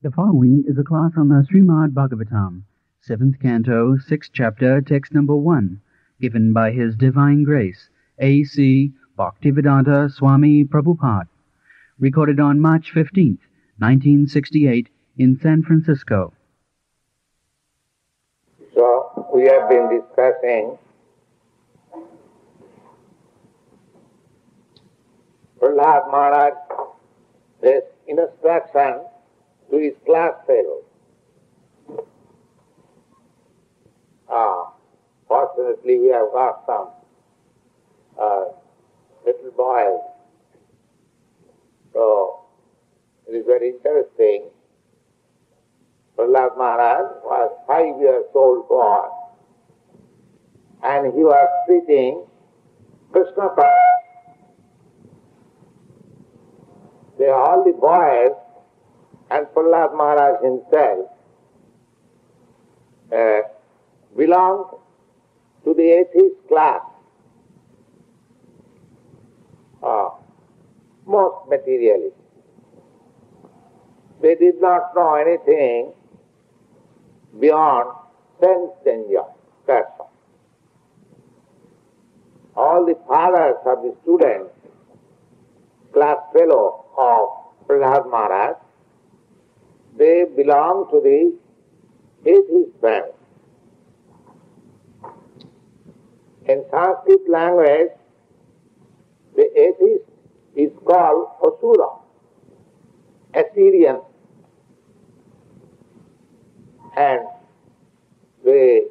The following is a class on the Srimad Bhagavatam, 7th Canto, 6th Chapter, Text number 1, given by His Divine Grace, A.C. Bhaktivedanta Swami Prabhupada, recorded on March 15th, 1968, in San Francisco. So, we have been discussing Prahlad Maharaj's instruction to his class fellows. Fortunately, we have got some little boys. So, it is very interesting. Prahlad Maharaj was 5 years old boy, and he was preaching Krishna consciousness. They are all the boys, and Prahlad Maharaj himself belonged to the atheist class, most materially. They did not know anything beyond sense enjoy. That's all. All the fathers of the students, class fellow of Prahlad Maharaj, they belong to the atheist family. In Sanskrit language, the atheist is called Asura, Assyrian. And the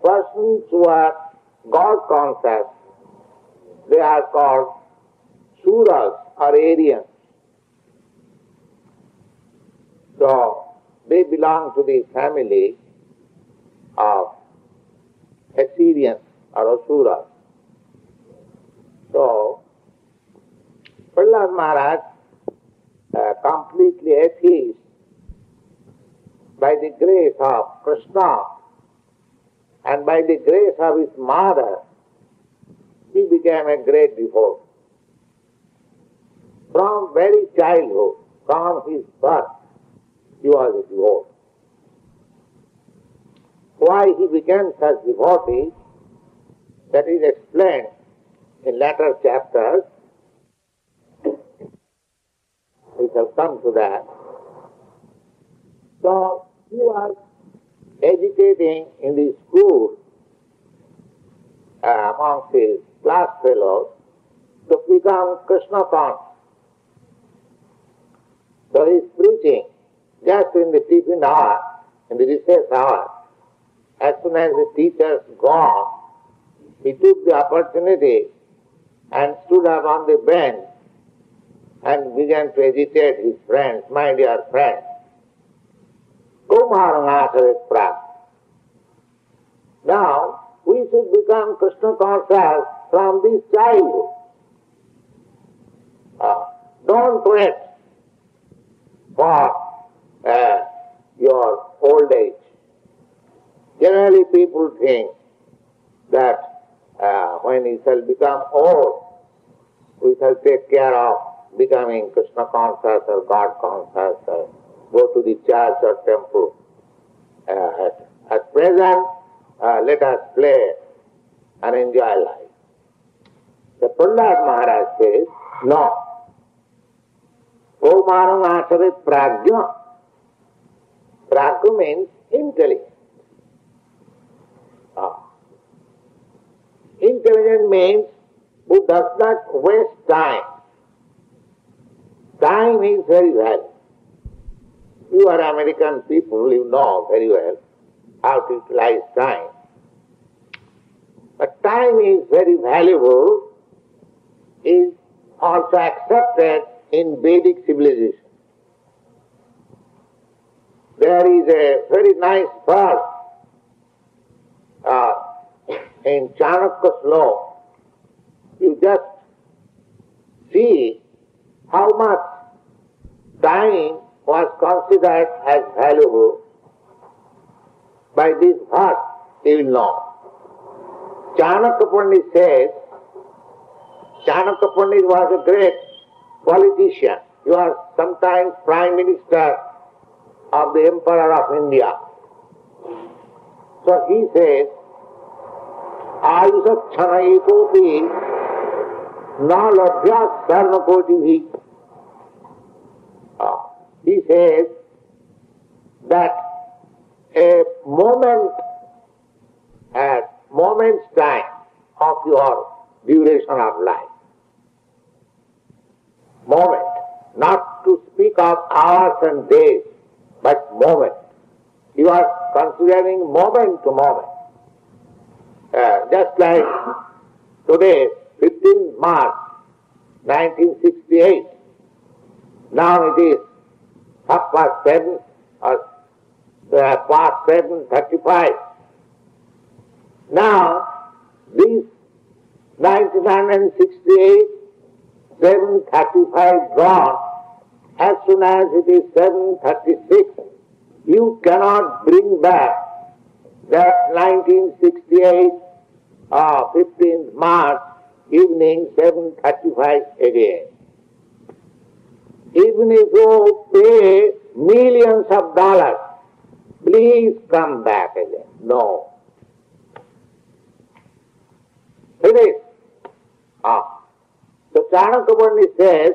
persons who are God conscious, they are called Suras or Aryans. So, they belong to the family of Assyrians or Asuras. So, Prahlad Maharaj, completely atheist, by the grace of Krishna and by the grace of his mother, he became a great devotee. From very childhood, from his birth, he was a devotee. Why he became such devotee, that is explained in later chapters. We shall come to that. So, he was educating in the school amongst his class fellows to become Krishna conscious. So he is preaching just in the tiffin hour, in the recess hour. As soon as the teachers gone, he took the opportunity and stood up on the bench and began to agitate his friends, my dear friends. Now, we should become Krishna conscious from this childhood. Don't wait for your old age. Generally, people think that when we shall become old, we shall take care of becoming Krishna conscious or God conscious or go to the church or temple. At present, let us play and enjoy life. The Prahlad Maharaj says, no. Kaumarang asarit prajna. Prajna means intelligent. Intelligent means who does not waste time. Time is very valuable. You are American people, you know very well how to utilize time. But time is very valuable, is also accepted in Vedic civilization. There is a very nice verse in Chanakya's law. You just see how much time was considered as valuable. By this verse, you will know. Chanakya Pandit says, Chanakya Pandit was a great politician. you are sometimes Prime Minister of the Emperor of India. So he says, Ayusa Chanaikopi Nalabhya Sarnakotivi. He says that a moment's time of your duration of life. Moment. Not to speak of hours and days, but moment. You are considering moment to moment. Just like today, 15th March 1968. Now it is 7:30 or past 7:35. Now, this 1968, 7:35 gone, as soon as it is 7:36, you cannot bring back that 1968 15th March evening 7:35 again. Even if you pay millions of dollars, please come back again. No. Finish. So Chanakya Pandit says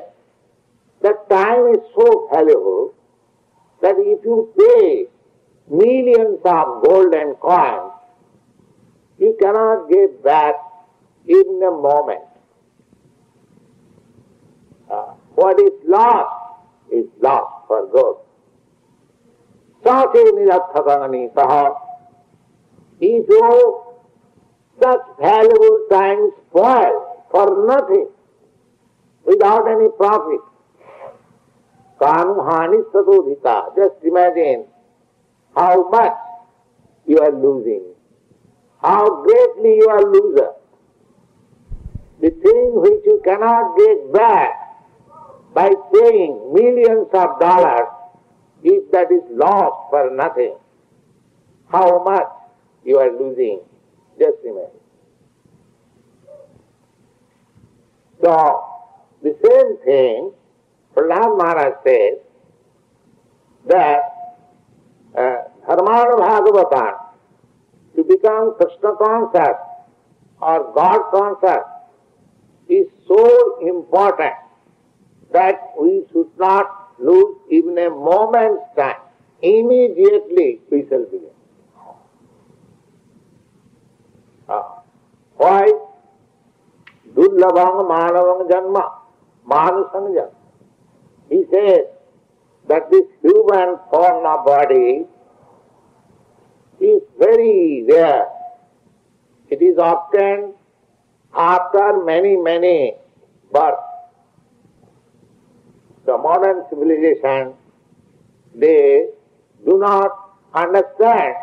that time is so valuable that if you pay millions of golden coins, you cannot get back in a moment. What is lost for good. Sate niratthakani saha. If you such valuable time spoil for nothing, without any profit, kanu hani sadodhita. Just imagine how much you are losing, how greatly you are loser. The thing which you cannot get back by paying millions of dollars, if that is lost for nothing, how much you are losing. Just imagine. So, the same thing, Prahlad Maharaj says that Dharmana Bhagavatam, to become Krishna conscious or God conscious, is so important that we should not lose even a moment's time. Immediately we shall begin. Why? Dullabhang manavang janma, manusang janma. He says that this human form of body is very rare. It is obtained after many, many births. The modern civilization, they do not understand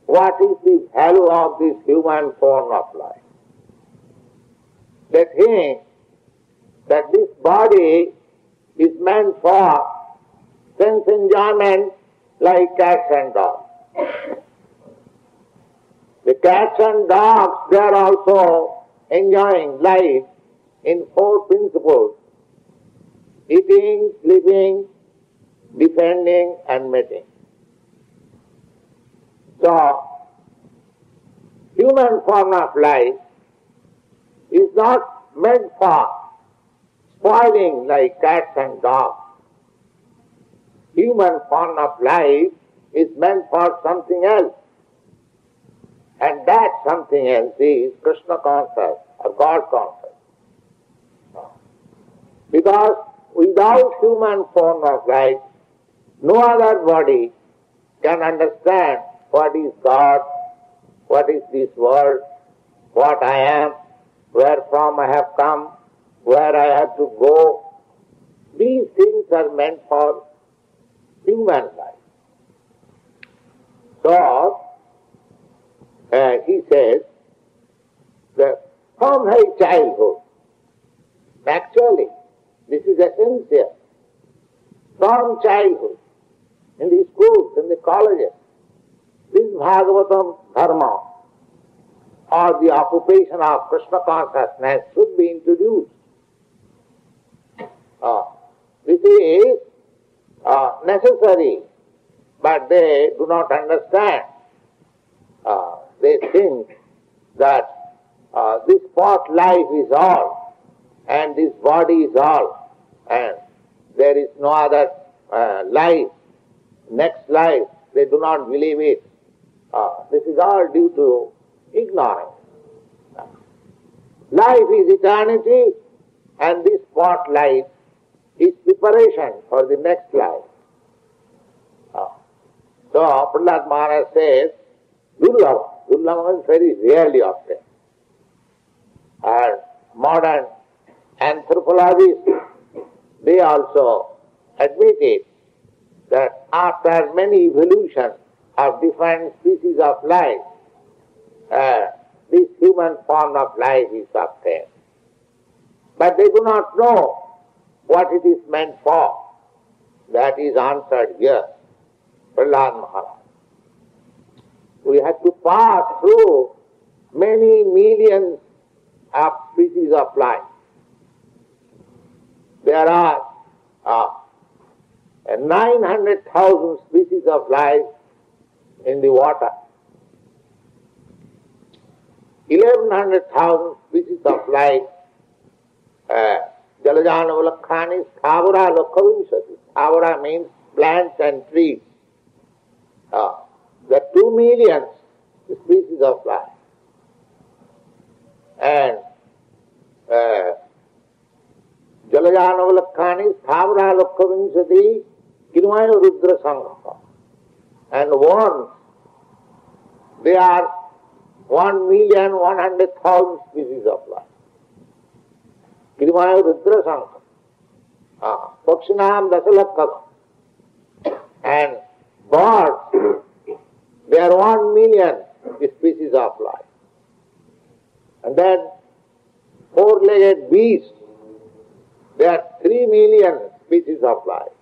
what is the value of this human form of life. They think that this body is meant for sense enjoyment like cats and dogs. The cats and dogs, they are also enjoying life in four principles: eating, sleeping, defending and mating. So, human form of life is not meant for spoiling like cats and dogs. Human form of life is meant for something else. And that something else is Krishna conscious or God conscious. Because without human form of life, no other body can understand what is God, what is this world, what I am, where from I have come, where I have to go. These things are meant for human life. So, he says that from her childhood, actually, this is essential, from childhood, in the schools, in the colleges, this Bhagavatam Dharma or the occupation of Krishna consciousness should be introduced. This is necessary, but they do not understand. They think that this part life is all, and this body is all, and there is no other life, next life. They do not believe it. This is all due to ignorance. Life is eternity, and this part life is preparation for the next life. So Prahlad Maharaj says, Durlabha. Durlabha means very rarely obtained. And modern anthropologists, they also admitted that after many evolutions of different species of life, this human form of life is obtained. But they do not know what it is meant for. That is answered here. Prahlad Maharaj. We have to pass through many millions of species of life. There are 900,000 species of life in the water, 1100,000 species of life. Jalajanavalakkhani Thavara Lokhavimsati. Thavara means plants and trees. There are 2 million species of life. And Jalajanavalakkhani Thavara Lokhavimsati Kirmaya Rudra Sangha. And worms, they are 1,100,000 species of life. Kirmaya Rudra Sangha. Pakshinam Dasalakkham. And birds, there are 1 million species of life. And then 4-legged beasts, there are 3 million species of life.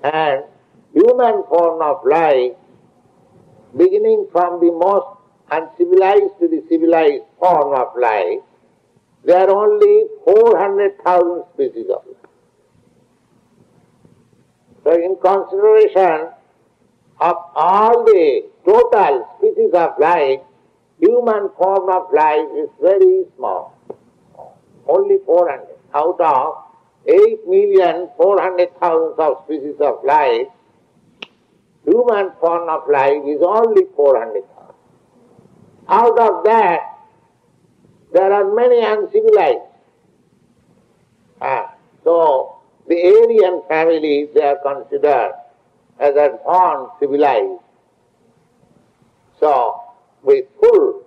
And human form of life, beginning from the most uncivilized to the civilized form of life, there are only 400,000 species of life. So in consideration of all the total species of life, human form of life is very small. Only 400. Out of 8,400,000 of species of life, human form of life is only 400,000. Out of that, there are many uncivilized. So the Aryan family, they are considered as advanced civilized. So with full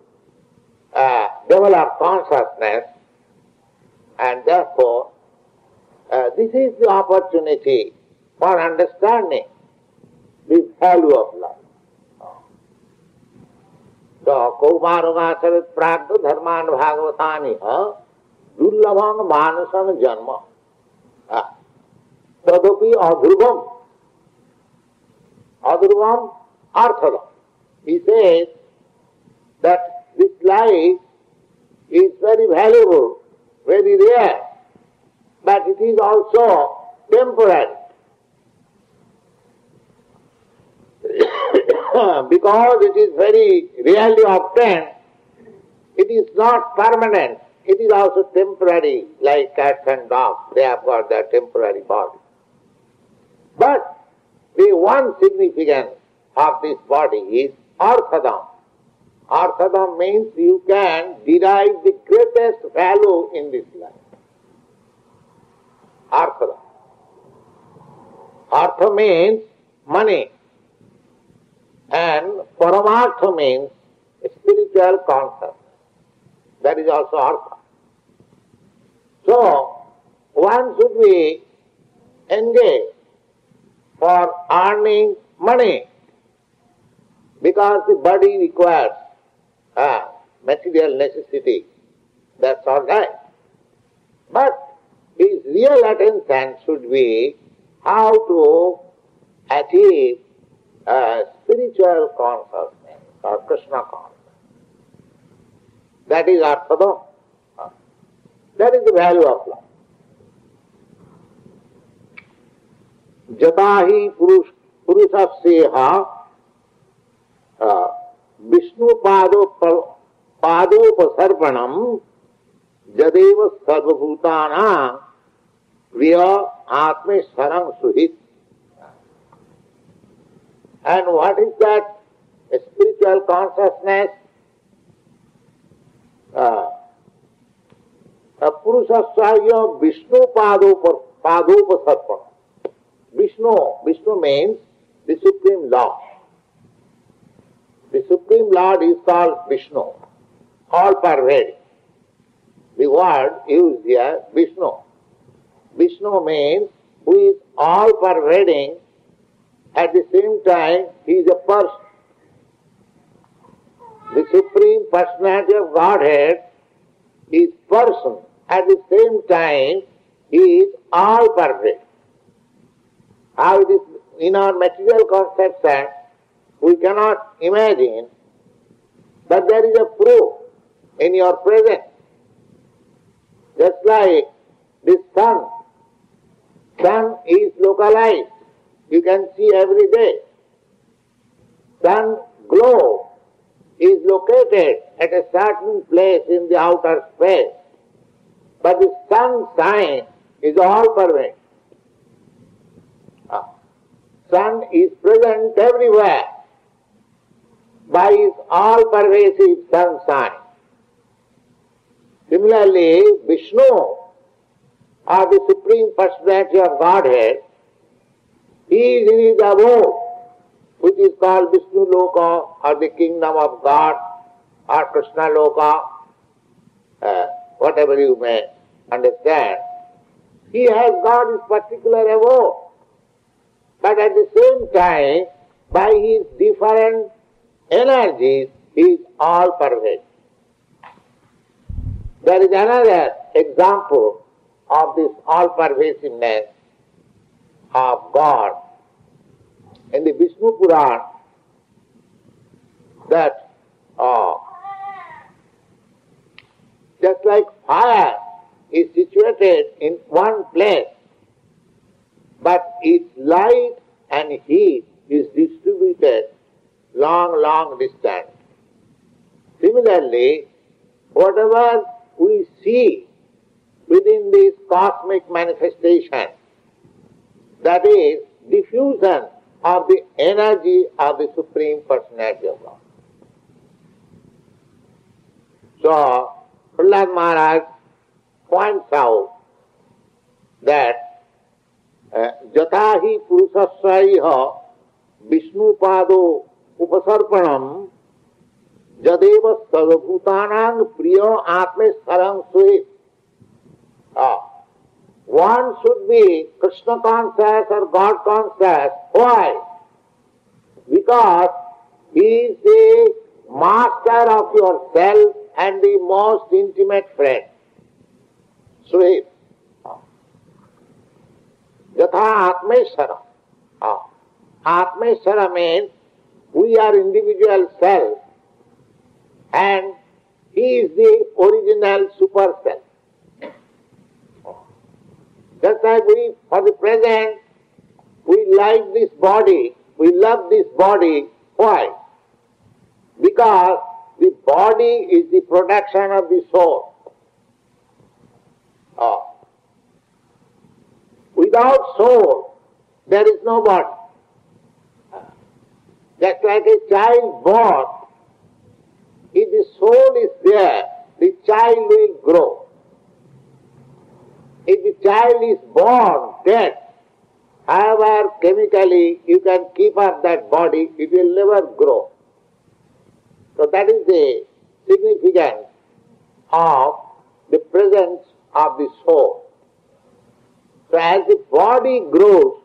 developed consciousness, and therefore this is the opportunity for understanding the value of life. So Kaumarugacharit Pragda Dharman Bhagavatani Dullabham Manasan Janma Tadapi Adhruvam Arthadam. He says that this life is very valuable, very rare, but it is also temporary. Because it is very rarely obtained, it is not permanent, it is also temporary, like cats and dogs, they have got their temporary body. But the one significance of this body is arthadam. Arthadam means you can derive the greatest value in this life. Arthadam. Artha means money, and paramartha means spiritual consciousness. That is also artha. So, one should be engaged for earning money, because the body requires material necessity. That's all right. But his real attention should be how to achieve spiritual consciousness or Krishna consciousness. That is arthadam. That is the value of life. Jatahi Purusasyeha Vishnu Padopasarpanam Jadeva Sarvabhutana Priya Atme Sarang Suhit. And what is that spiritual consciousness? Purusasya Vishnu Padopasarpanam. Vishnu means the Supreme Lord. The Supreme Lord is called Vishnu, all pervading. The word used here, Vishnu. Vishnu means who is all pervading, at the same time he is a person. The Supreme Personality of Godhead is person, at the same time he is all pervading. How it is in our material conception, we cannot imagine, but there is a proof in your presence. Just like the sun. Sun is localized. You can see every day. Sun glow is located at a certain place in the outer space. But the sun sign is all pervading. Sun is present everywhere by his all-pervasive sun sign. Similarly, Vishnu, or the Supreme Personality of Godhead, he is in his abode, which is called Vishnu Loka, or the Kingdom of God, or Krishna Loka, whatever you may understand. He has got his particular abode. But at the same time, by his different energies, he is all pervading. There is another example of this all-pervasiveness of God in the Vishnu Puran, that just like fire is situated in one place, but its light and heat is distributed long distance. Similarly, whatever we see within this cosmic manifestation, that is diffusion of the energy of the Supreme Personality of God. So, Prahlad Maharaj points out that Jatahi Purusasya Vishnu Pado Upasarpanam Jadeva Sarvabhutanang Priya Atme Sarang Suhit. One should be Krishna conscious or God conscious. Why? Because he is the master of yourself and the most intimate friend. Suhit. Yatha Atmeshara. Atmeshara means we are individual self and he is the original super self. Just like we, for the present, we like this body, we love this body. Why? Because the body is the production of the soul. Without soul, there is no body. Just like a child born, if the soul is there, the child will grow. If the child is born dead, however chemically you can keep up that body, it will never grow. So that is the significance of the presence of the soul. So as the body grows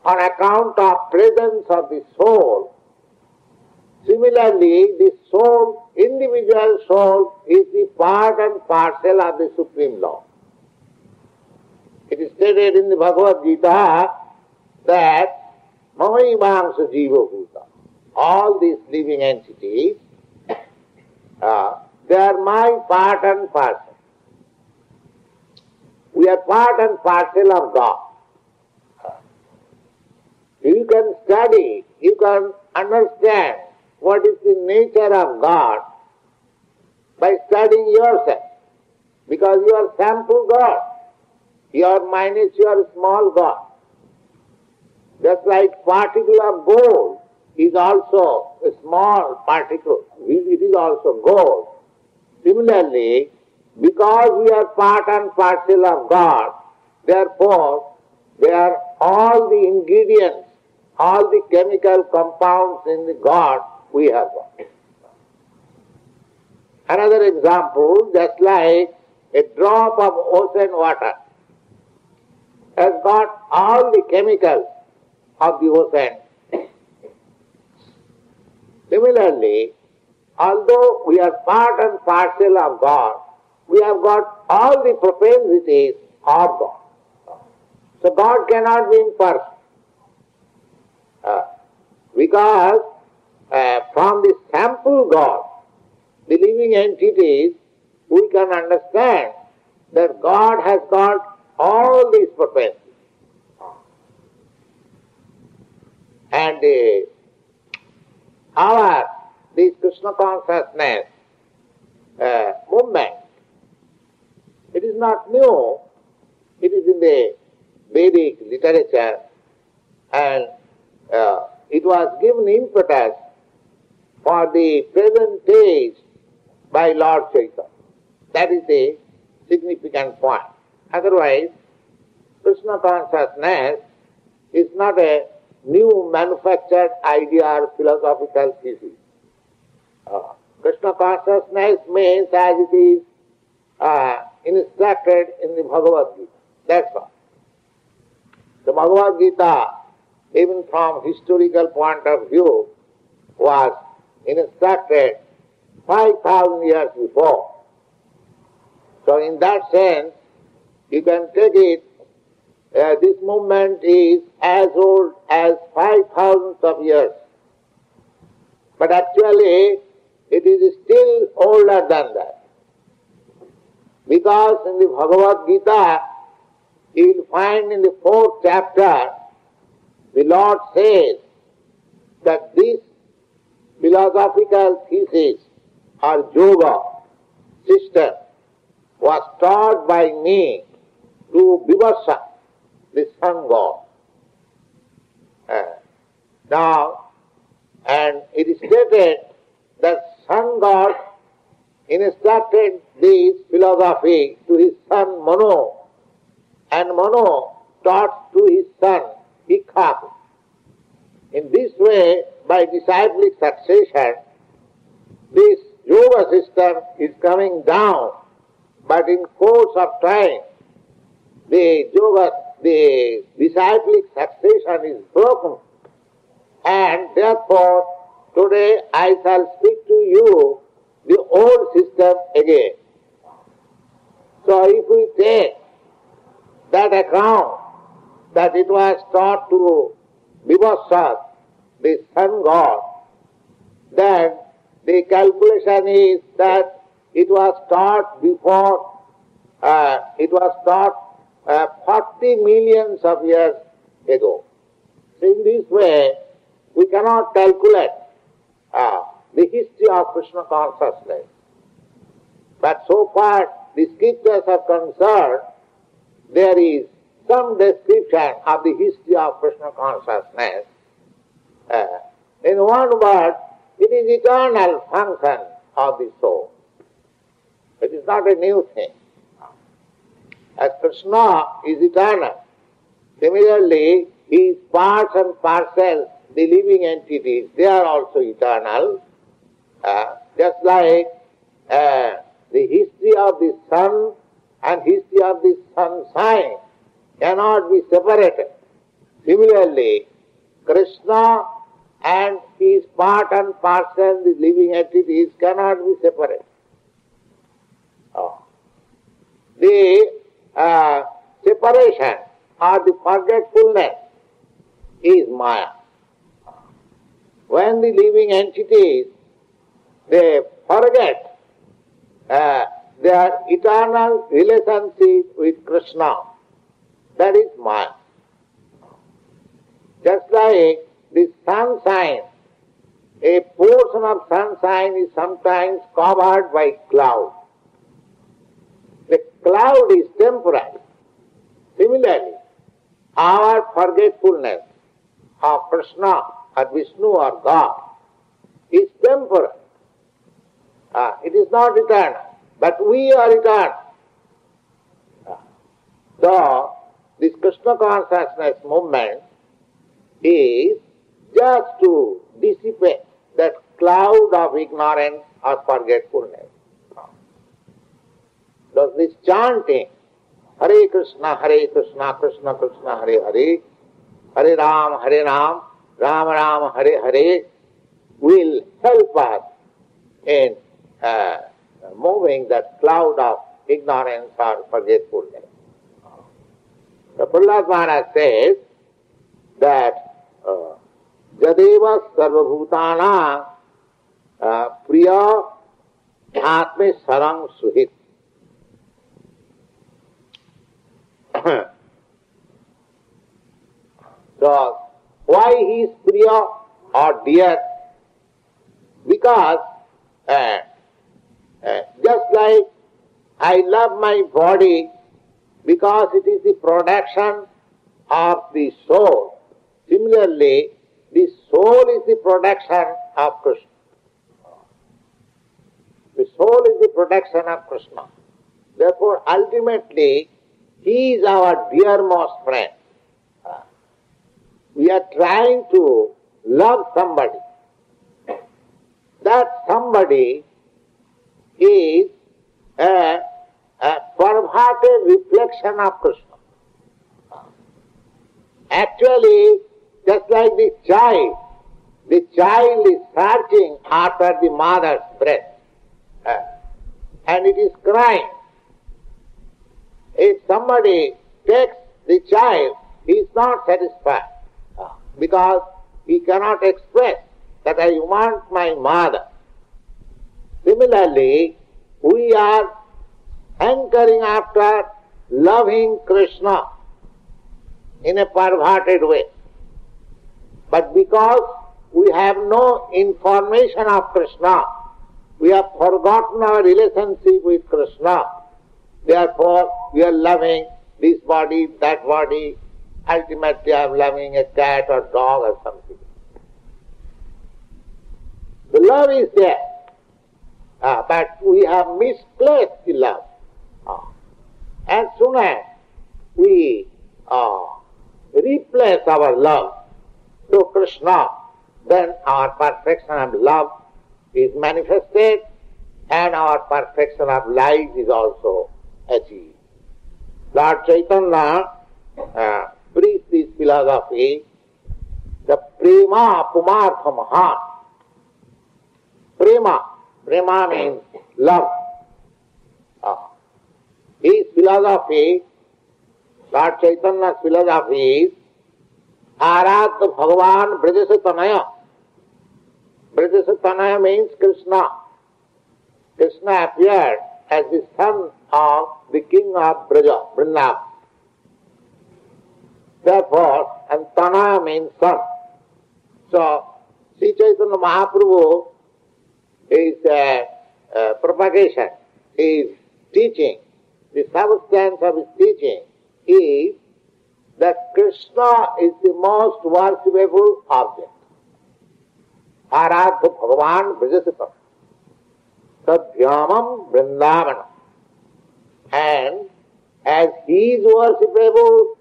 on account of presence of the soul, similarly the soul, individual soul, is the part and parcel of the Supreme Lord. It is stated in the Bhagavad Gita that Mamaimamsa Jiva Bhuta, all these living entities, they are my part and parcel. We are part and parcel of God. You can study, you can understand what is the nature of God by studying yourself, because you are sample God. Your mind is your small God. Just like particle of gold is also a small particle, it is also gold. Similarly, because we are part and parcel of God, therefore, there are all the ingredients, all the chemical compounds in the God we have got. Another example, just like a drop of ocean water has got all the chemicals of the ocean. Similarly, although we are part and parcel of God, we have got all the propensities of God. So God cannot be impersonal. Because from the sample God, the living entities, we can understand that God has got all these propensities. And this Krishna consciousness movement, it is not new, it is in the Vedic literature, and it was given impetus for the present age by Lord Chaitanya. That is the significant point. Otherwise, Krishna consciousness is not a new manufactured idea or philosophical thesis. Krishna consciousness means as it is instructed in the Bhagavad Gita. That's all. The Bhagavad Gita, even from historical point of view, was instructed 5,000 years before. So in that sense, you can take it, this movement is as old as 5,000 of years. But actually, it is still older than that. Because in the Bhagavad Gita, you will find in the 4th chapter, the Lord says that this philosophical thesis or yoga system was taught by me to Vivasa, the sun god. Now, and it is stated that sun god instructed this philosophy to his son Manu, and Manu taught to his son Ikhaku. In this way, by disciplic succession, this yoga system is coming down, but in course of time, the disciplic succession is broken, and therefore today I shall speak to you the old system again. So if we take that account that it was taught to Vivasa, the sun god, then the calculation is that it was taught before, 40 millions of years ago. So in this way, we cannot calculate the history of Krishna consciousness. But so far the scriptures are concerned, there is some description of the history of Krishna consciousness. In one word, it is eternal function of the soul. It is not a new thing. As Krishna is eternal, similarly, his parts and parcels, the living entities, they are also eternal. Just like the history of the sun and history of the sun sign cannot be separated. Similarly, Krishna and his part and parcel, the living entities, cannot be separated. The separation or the forgetfulness is Maya. When the living entities, they forget their eternal relationship with Krishna, that is Maya. Just like the sunshine, a portion of sunshine is sometimes covered by cloud. The cloud is temporary. Similarly, our forgetfulness of Krishna or Vishnu or God is temporary. It is not eternal, but we are eternal. So, this Krishna consciousness movement is just to dissipate that cloud of ignorance or forgetfulness. So this chanting, Hare Krishna, Krishna Krishna, Hare Hare, Hare Ram, Ram Ram, Hare Hare, will help us in moving that cloud of ignorance or forgetfulness. The Prahlad Maharaj says that Jadeva Sarvabhutana Priya Atme Sarang Suhit. So, why he is Priya or dear? Because just like I love my body because it is the production of the soul, similarly, the soul is the production of Krishna. The soul is the production of Krishna. Therefore, ultimately, he is our dearmost friend. We are trying to love somebody. That somebody is a perverted reflection of Krishna. Actually, just like the child is searching after the mother's breast, and it is crying. If somebody takes the child, he is not satisfied because he cannot express that I want my mother. Similarly, we are hankering after loving Krishna in a perverted way. But because we have no information of Krishna, we have forgotten our relationship with Krishna. Therefore, we are loving this body, that body. Ultimately, I am loving a cat or dog or something. The love is there, but we have misplaced the love. As soon as we replace our love to Krishna, then our perfection of love is manifested and our perfection of life is also achieved. Lord Chaitanya preached this philosophy, the prema pumartha mahan. Prema means love. His philosophy, Lord Chaitanya's philosophy is Aradha Bhagavan Brajasa Tanaya. Brajasa Tanaya means Krishna. Krishna appeared as the son of the king of Braja, Vrindavan. Therefore, and Tanaya means son. So, Sri Chaitanya Mahaprabhu is propagation, is teaching. The substance of his teaching is that Krishna is the most worshipable object. Aradha Bhagavan Brajasitam. Tadhyamam Vrindavanam. And as he is worshipable,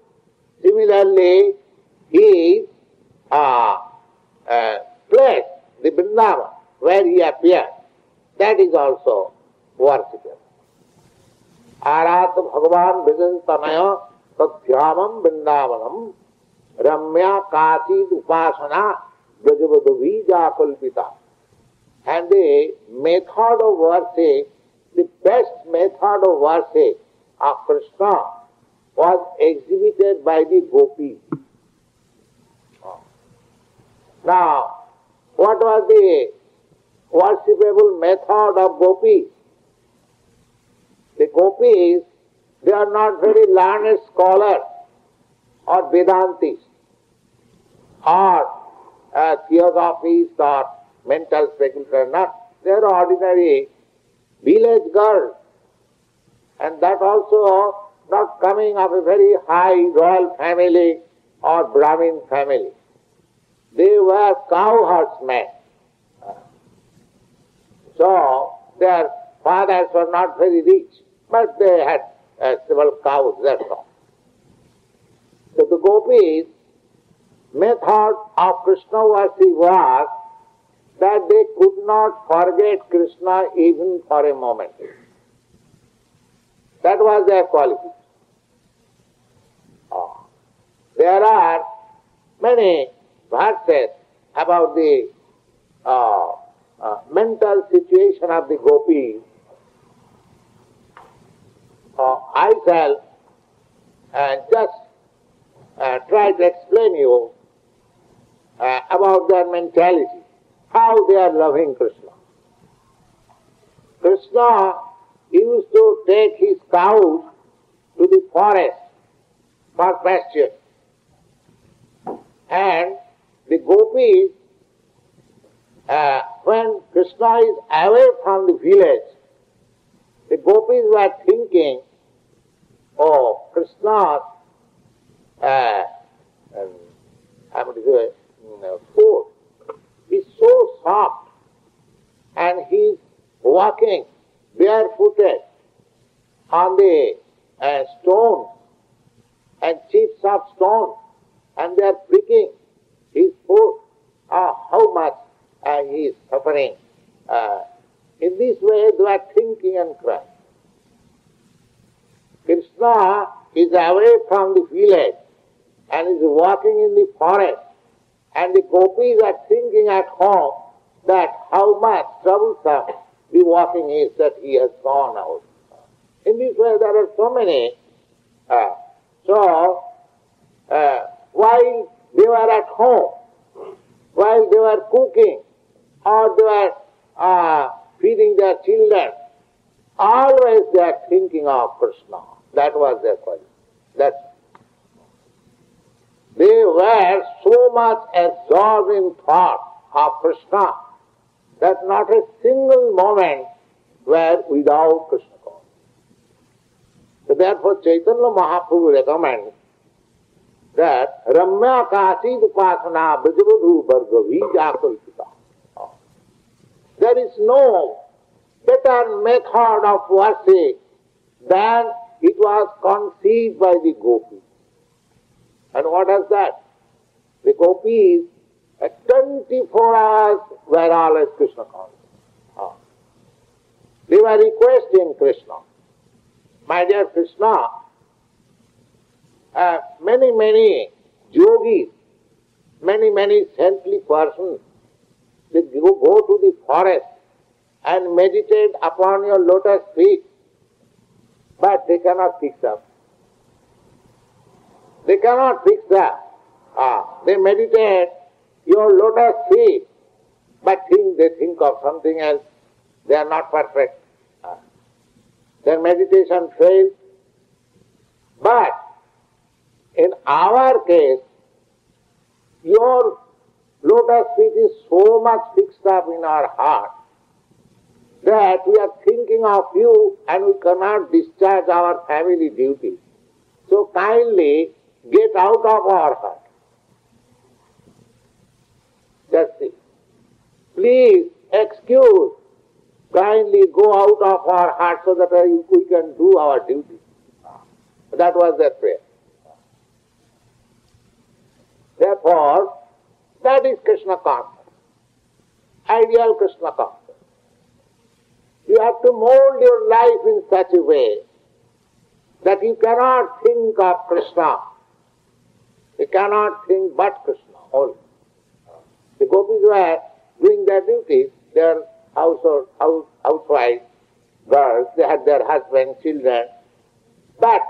similarly he is placed, the Vrindavan, where he appears, that is also worshipable. Aradha Bhagavan Brajasitamaya Tadhyamam Vrindavanam Ramya Kasid Upasana Brajavadavija Kalpita. And the method of worship, the best method of worship of Krishna was exhibited by the gopis. Now, what was the worshipable method of gopis? The gopis, they are not very learned scholars or Vedantis or theosophists or mental speculators, not. They are ordinary village girls, and that also not coming of a very high royal family or Brahmin family. They were cow herdsmen. So their fathers were not very rich, but they had several cows, that's all. So the gopis' method of Krishna worship was that they could not forget Krishna even for a moment. That was their quality. There are many verses about the mental situation of the gopis. I shall just try to explain you about their mentality, how they are loving Krishna. Krishna used to take his cows to the forest for pasture. And the gopis, when Krishna is away from the village, the gopis were thinking, oh, Krishna's foot is so soft, and he's walking barefooted on the stones and chips of stone, and they are pricking his foot. How much he is suffering. In this way they are thinking and crying. Krishna is away from the village and is walking in the forest, and the gopis are thinking at home that how much troublesome the walking is that he has gone out. In this way there are so many. While they were at home, while they were cooking, or they were feeding their children, always they are thinking of Krishna. That was their quality. They were so much absorbed in thought of Krishna that not a single moment were without Krishna consciousness. So therefore Chaitanya Mahaprabhu recommends that Ramya Kasid Upasana Brajavadhu Bhargavi Jakalpita. There is no better method of worship than it was conceived by the gopis. And what is that? The gopis at 24 hours were always Krishna conscious. They were requesting Krishna. My dear Krishna, many yogis, many saintly persons, they go to the forest and meditate upon your lotus feet, but they cannot fix up. They cannot fix up. They meditate your lotus feet, but they think of something else. They are not perfect. Their meditation fails. But in our case, your lotus feet is so much fixed up in our heart that we are thinking of you and we cannot discharge our family duties. So kindly get out of our heart. Just see. Please excuse, kindly go out of our heart so that we can do our duty. That was their prayer. Therefore, that is Krishna consciousness, ideal Krishna consciousness. You have to mold your life in such a way that you cannot think of Krishna. You cannot think but Krishna only. The gopis were doing their duties, their housewives, girls, they had their husbands, children. But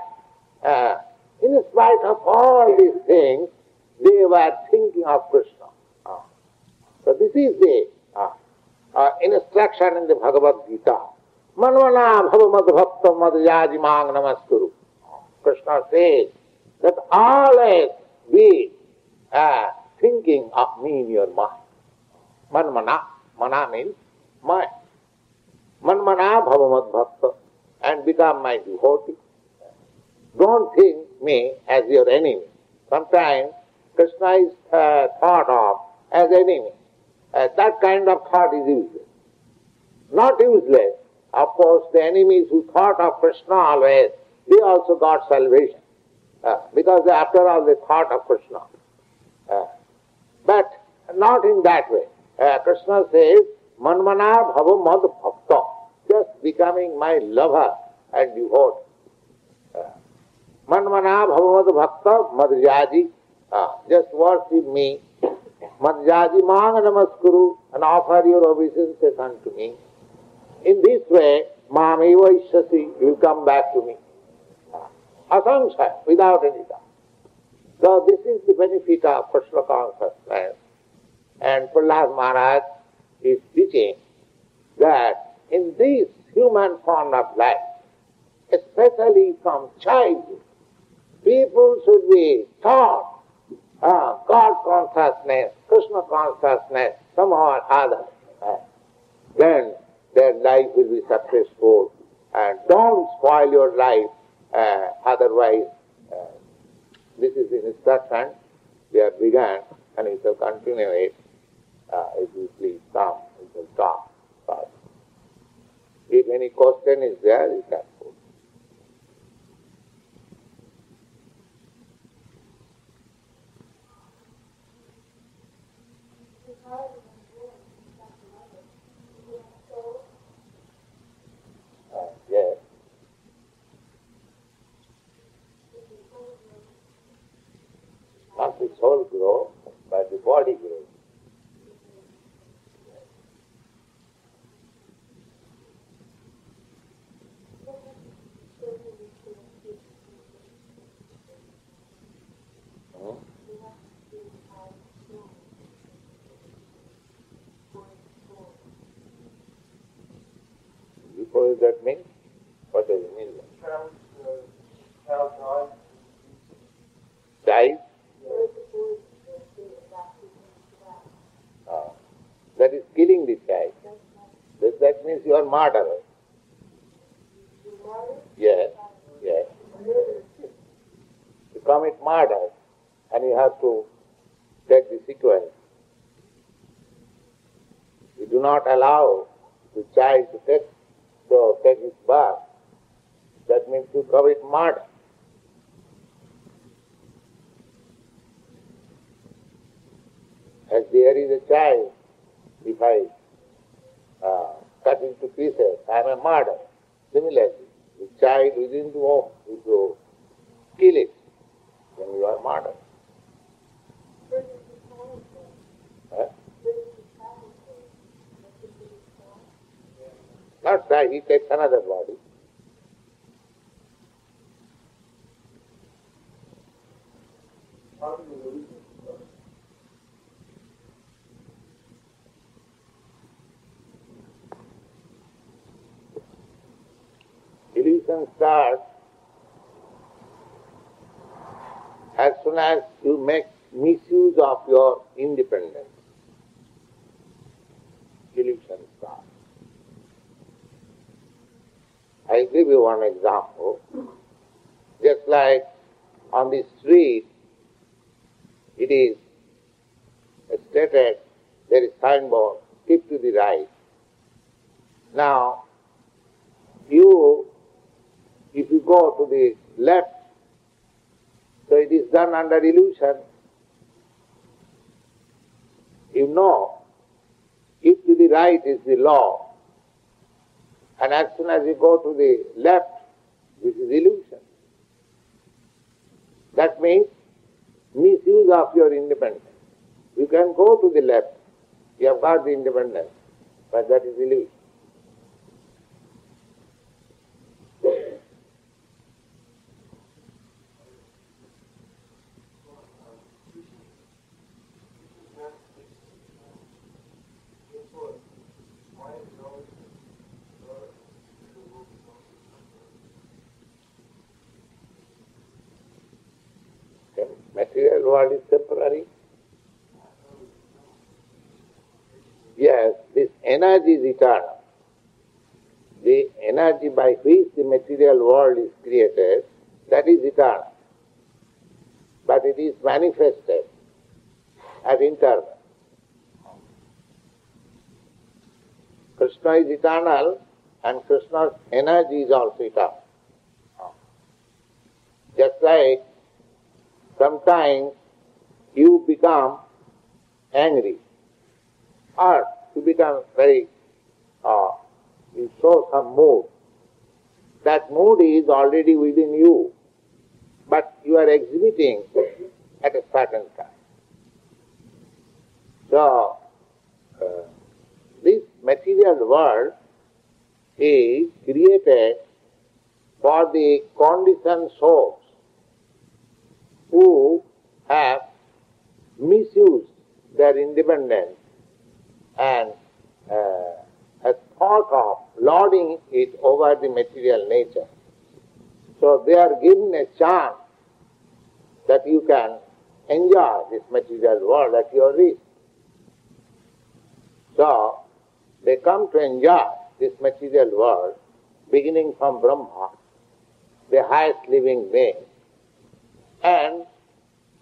in spite of all these things, they were thinking of Krishna. So this is the instruction in the Bhagavad Gita. Manvana bhava madbhakta madhyajimang namaskuru. Krishna says that always be thinking of me in your mind. Manmana. Mana means mind. Manmana bhavamad bhakta, and become my devotee. Don't think me as your enemy. Sometimes Krishna is thought of as enemy. That kind of thought is useless. Not useless. Of course, the enemies who thought of Krishna always, they also got salvation. Because after all, they thought of Krishna. But not in that way. Krishna says, Manmana bhava mad bhakta, just becoming my lover and devotee. Manmana bhava mad bhakta madhyaji, just worship me. Madhyaji mang namaskuru, and offer your obeisances unto me. In this way, mameva ishyasi, you will come back to me. Asamsaya, without any doubt. So this is the benefit of Krishna consciousness. And Prahlad Maharaj is teaching that in this human form of life, especially from childhood, people should be taught God consciousness, Krishna consciousness, somehow or other. Then their life will be successful. And don't spoil your life, otherwise. This is the instruction we have begun, and we shall continue it. If you please come, we shall talk. But if any question is there, you can put. Yes. Not the soul grow, but the body grows. What does that mean? What does it mean? Dies? That is killing the child. That means you are martyr. Yes, yes. You commit murder and you have to take the sequence. You do not allow the child to take his birth. That means you commit murder. As there is a child, if I cut into pieces, I am a murderer. Similarly, the child within the womb, if you kill it, then you are murdered. Not die, he takes another body. Illusion starts as soon as you make misuse of your independence. Illusion starts. I'll give you one example. Just like on the street, it is stated, there is signboard, keep to the right. Now, if you go to the left, so it is done under illusion. You know, keep to the right is the law. And as soon as you go to the left, this is illusion. That means misuse of your independence. You can go to the left, you have got the independence, but that is illusion. Material world is temporary, Yes, this energy is eternal. The energy by which the material world is created, that is eternal. But it is manifested as internal. Krishna is eternal and Krishna's energy is also eternal. Just like sometimes you become angry or you become very, you show some mood. That mood is already within you, but you are exhibiting at a certain time. So, this material world is created for the conditioned souls who have misused their independence and have thought of lording it over the material nature. So they are given a chance that you can enjoy this material world at your risk. So they come to enjoy this material world, beginning from Brahma, the highest living being, and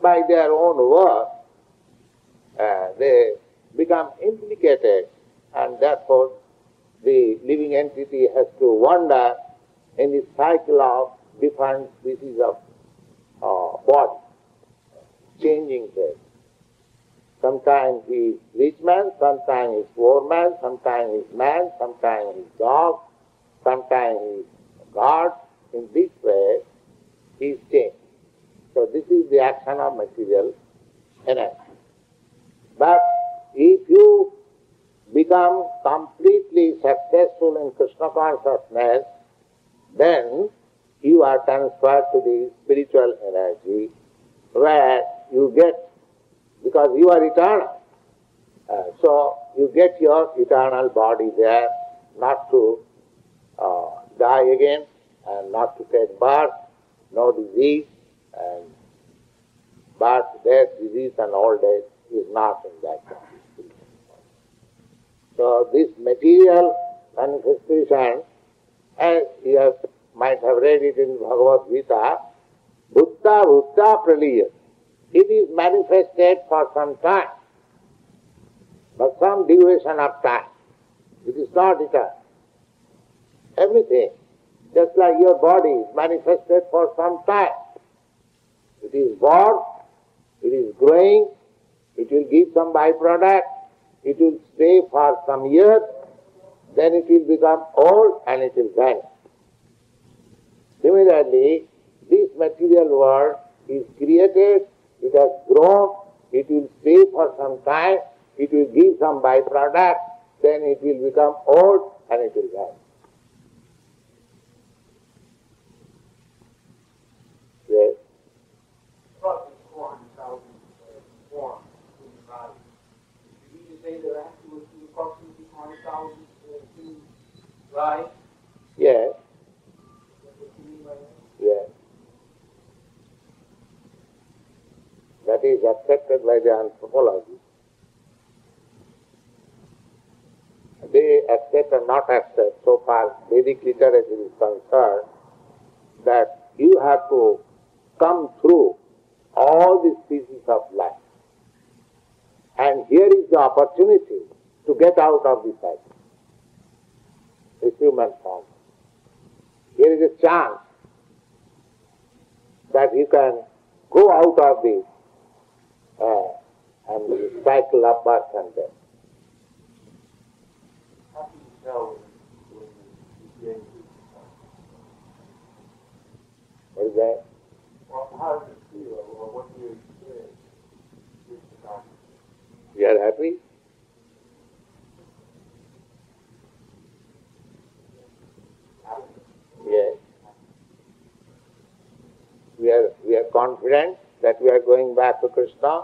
by their own work they become implicated, and therefore the living entity has to wander in the cycle of different species of body, changing phase. Sometimes he is rich man, sometimes he is poor man, sometimes he is man, sometimes he is dog, sometimes he is God. In this way, he is changed. So this is the action of material energy. But if you become completely successful in Krishna consciousness, then you are transferred to the spiritual energy where you get, because you are eternal, so you get your eternal body there, not to die again and not to take birth, no disease, and birth, death, disease and old age is not in that body. So this material manifestation, as you might have read it in Bhagavad Gita, Bhutta Bhutta Praliyat. It is manifested for some time, but some duration of time. It is not eternal. Everything, just like your body, is manifested for some time. It is born, it is growing, it will give some byproduct, it will stay for some years, then it will become old and it will vanish. Similarly, this material world is created, it has grown, it will stay for some time, it will give some byproduct, then it will become old and it will vanish. Yes? About this 400,000 forms in the body. Did you just say there actually was approximately 400,000 human lives? Yes. That's what you mean by that? Yes. That is accepted by the anthropologists. They accept or not accept, so far Vedic literature is concerned, that you have to come through all the species of life. And here is the opportunity to get out of this cycle, this human form. Here is a chance that you can go out of this and the cycle of birth and death. How can you tell when you're getting What is that? well, how does it feel, or what do you experience with the consciousness? You are happy? Yes. We are confident that we are going back to Krishna.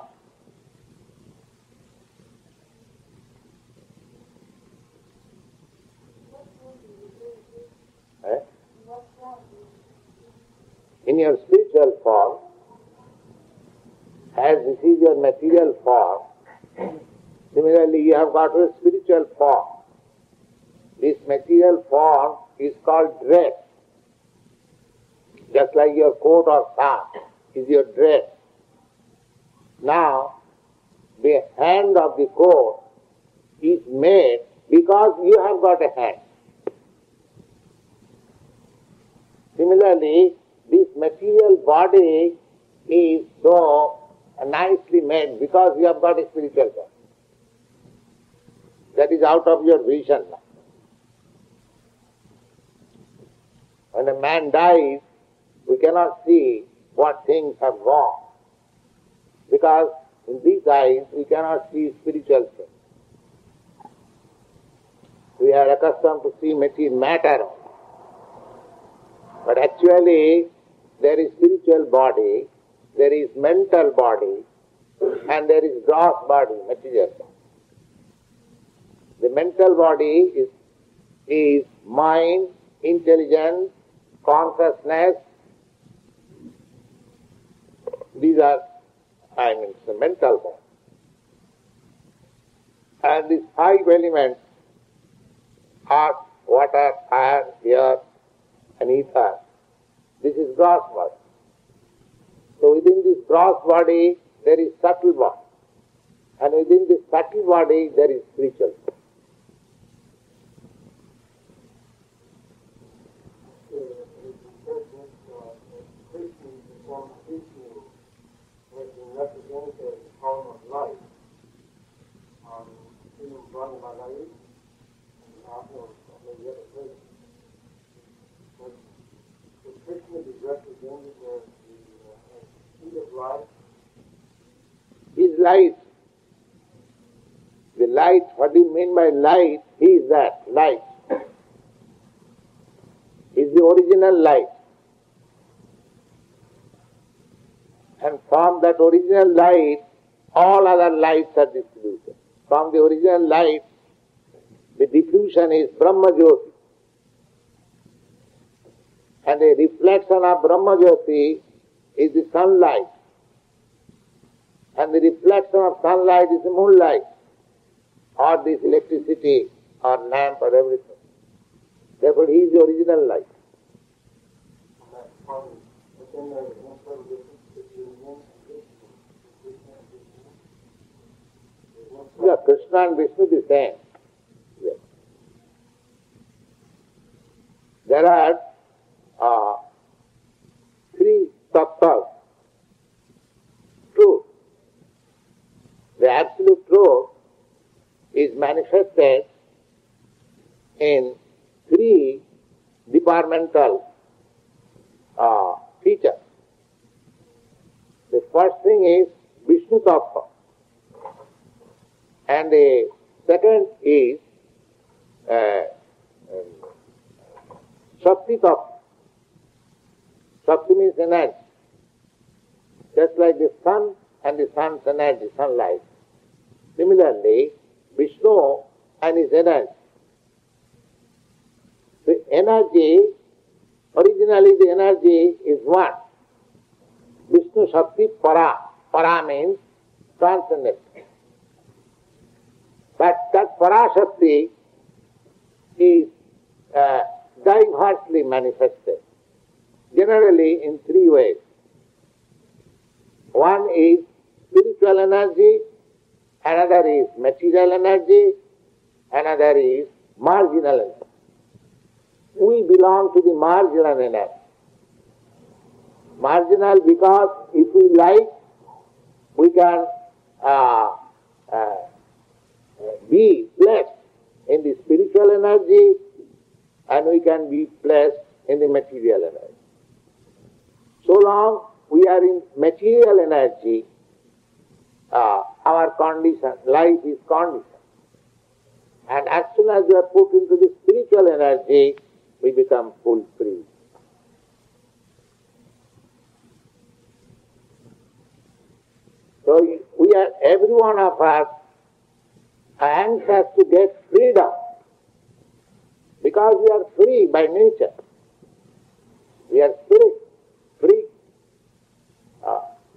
Eh? In your spiritual form, as this is your material form, Similarly, you have got a spiritual form. This material form is called dress. Just like your coat or scarf is your dress. Now, the hand of the coat is made because you have got a hand. Similarly, this material body is so nicely made because you have got a spiritual body. That is out of your vision now. When a man dies, we cannot see what things have gone, because in these eyes we cannot see spiritual things. We are accustomed to see material matter, but actually there is spiritual body, there is mental body, and there is gross body, material body. The mental body is mind, intelligence, consciousness. These are, it's the mental body. And these 5 elements, earth, water, fire, air, and ether, this is gross body. So within this gross body, there is subtle body. And within this subtle body, there is spiritual body. Represented as a form of life, brought by life, and also many other places. But Krishna is represented as the seed of life. His light. The light, what do you mean by light? He is that, light. He is the original light. And from that original light, all other lights are distributed. From the original light, the diffusion is Brahma Jyoti. And the reflection of Brahma Jyoti is the sunlight. And the reflection of sunlight is the moonlight, or this electricity, or lamp, or everything. Therefore, he is the original light. Yeah, Krishna and Vishnu the same. Yes. There are 3 tattvas. Truth. The absolute truth is manifested in 3 departmental features. The first thing is Vishnu tattva. And the second is Shakti tattva. Shakti means energy. Just like the sun and the sun's energy, sunlight. Similarly, Vishnu and his energy. The energy, originally the energy is one. Vishnu Shakti Para. Para means transcendent. But that Parashakti is diversely manifested, generally in 3 ways. One is spiritual energy, another is material energy, another is marginal energy. We belong to the marginal energy. Marginal because if we like, we can be placed in the spiritual energy, and we can be placed in the material energy. So long we are in material energy, our condition, life is conditioned. And as soon as we are put into the spiritual energy, we become full free. So we are, every one of us, anxious to get freedom, because we are free by nature. We are free.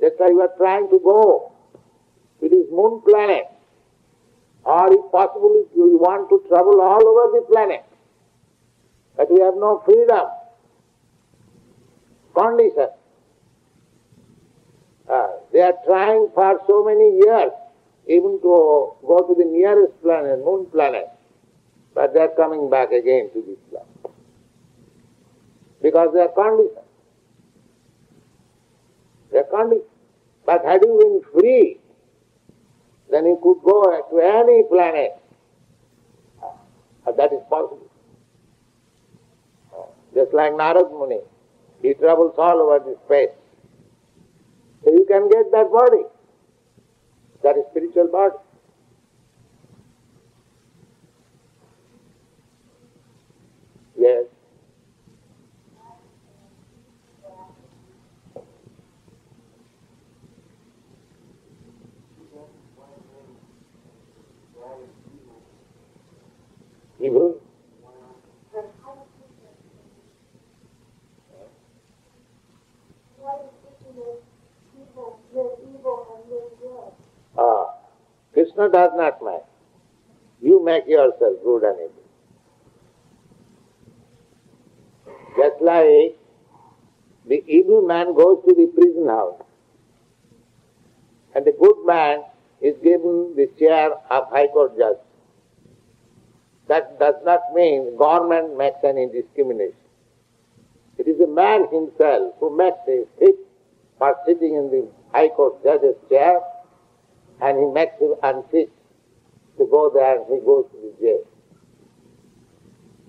Just like we are trying to go to this moon planet, Or if possible, if you want to travel all over the planet, but we have no freedom, condition. They are trying for so many years even to go to the nearest planet, moon planet, but they are coming back again to this planet because they are conditioned. They are conditioned. But had you been free, then you could go to any planet. That is possible. Just like Narad Muni, he travels all over the space. So you can get that body, that is spiritual body. Yes. Evil? Krishna does not make. You make yourself good and evil. Just like the evil man goes to the prison house and the good man is given the chair of High Court judge. That does not mean government makes any discrimination. It is the man himself who makes his fit for sitting in the High Court judge's chair, and he makes him unfit to go there and he goes to the jail.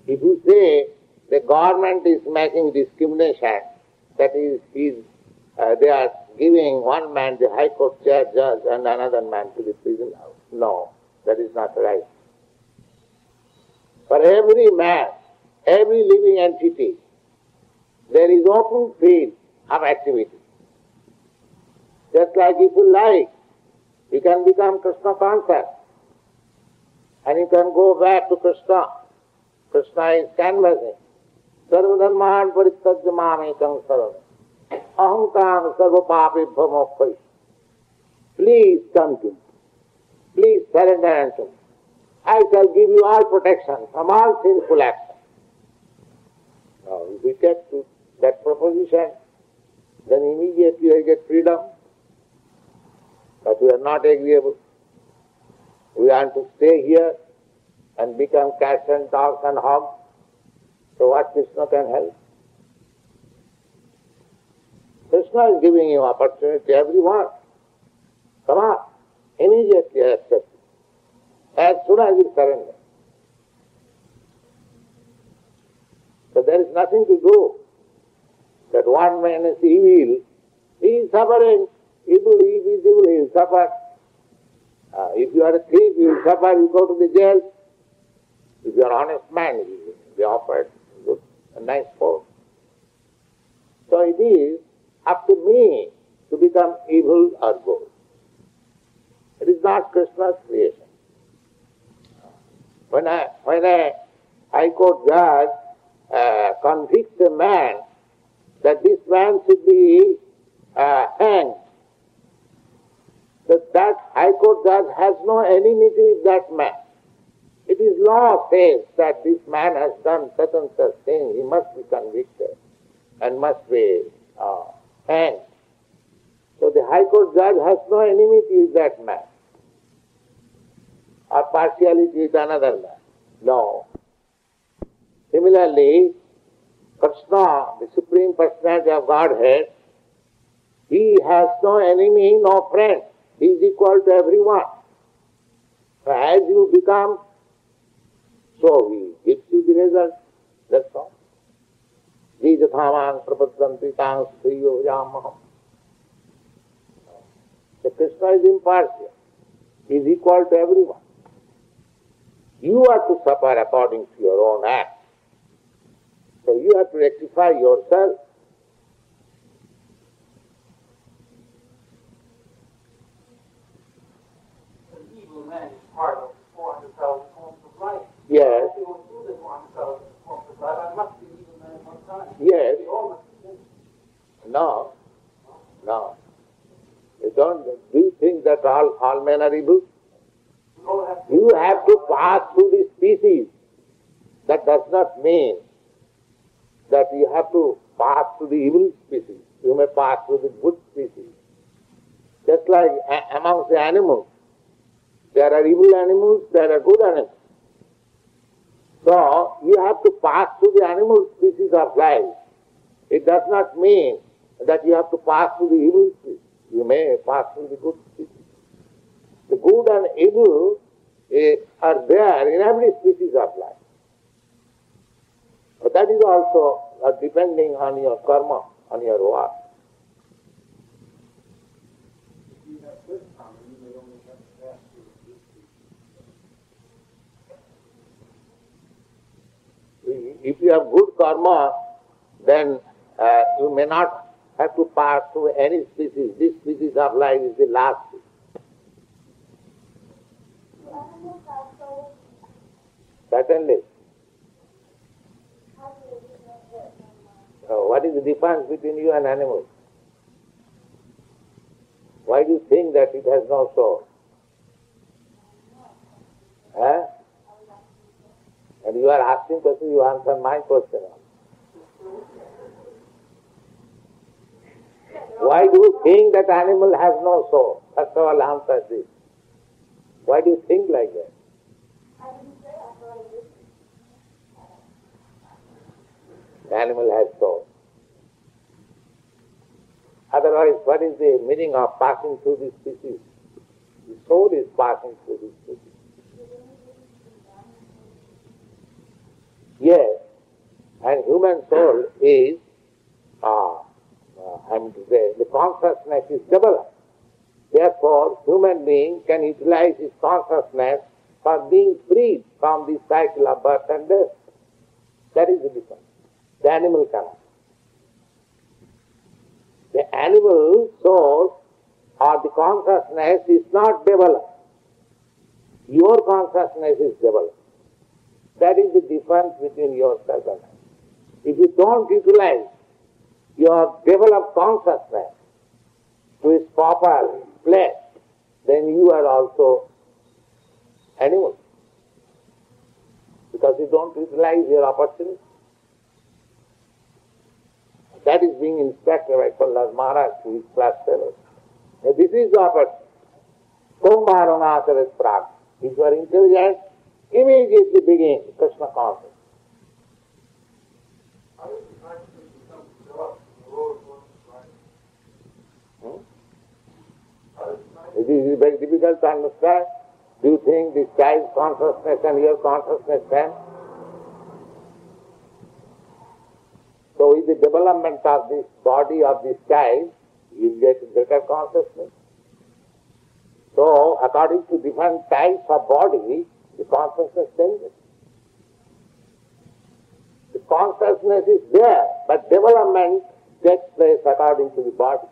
If you say the government is making discrimination, that is, they are giving one man the High Court chair judge and another man to the prison house. No, that is not right. For every man, every living entity, there is open field of activity. Just like if you like, you can become Krishna conscious and you can go back to Krishna. Krishna is canvassing. Sarvadharman parityajya mamekam saranam. Ahankam sarva papibhya mokkhayi. Please come to me. Please surrender unto me. I shall give you all protection from all sinful actions. Now, if we get to that proposition, then immediately I get freedom. But we are not agreeable. We want to stay here and become cats and dogs and hogs. So what Krishna can help? Krishna is giving you opportunity, everyone. Come on, immediately accept it. As soon as you surrender. So there is nothing to do. That one man is evil, he is suffering. Evil, he is evil, he will suffer. If you are a thief, you will suffer, you go to the jail. If you are an honest man, you will be offered a nice post. So it is up to me to become evil or good. It is not Krishna's creation. When a High Court judge convicts a man that this man should be hanged, that High Court judge has no enmity with that man. It is law says that this man has done such and such thing, he must be convicted and must be hanged. So the High Court judge has no enmity with that man or partiality with another man. No. Similarly, Krishna, the Supreme Personality of Godhead, he has no enemy, no friend. He is equal to everyone. So as you become, so he gives you the result. That's all. Jijathamang prapaddanti tang sriyo yamaham. The Krishna is impartial. He is equal to everyone. You are to suffer according to your own act. So you have to rectify yourself. An evil man is part of 400,000 forms of life. Yes. If you will do the 400,000 forms of life, I must be an evil man one time. Yes. We all must be evil. No. You don't. Do you think that all men are evil? You have to pass through the species. That does not mean that you have to pass through the evil species. You may pass through the good species. Just like amongst the animals, there are evil animals, there are good animals. So, you have to pass through the animal species of life. It does not mean that you have to pass through the evil species. You may pass through the good species. The good and evil are there in every species of life. But that is also depending on your karma, on your work. If you have good karma, then you may not have to pass through any species. This species of life is the last species. Certainly. What is the difference between you and animals? Why do you think that it has no soul? Huh? And you are asking questions, you answer my question. Why do you think that animal has no soul? First of all, answer this. Why do you think like that? The animal has soul. Otherwise, what is the meaning of passing through this species? The soul is passing through this species. Yes, and human soul is, the consciousness is developed. Therefore, human being can utilize his consciousness for being freed from the cycle of birth and death. That is the difference. The animal cannot. The animal soul or the consciousness is not developed. Your consciousness is developed. That is the difference between yourself and I. If you don't utilize your developed consciousness to its proper place, then you are also animal. Because you don't utilize your opportunity. That is being instructed by Prahlad Maharaj to his class fellows. Now, this is the opportunity. Kumbharanataras Prag. If you are intelligent, immediately begin Krishna consciousness. It is very difficult to understand. Do you think this child's consciousness and your consciousness can? So with the development of this body of this child, you get greater consciousness. So according to different types of body, the consciousness changes. The consciousness is there, but development takes place according to the body.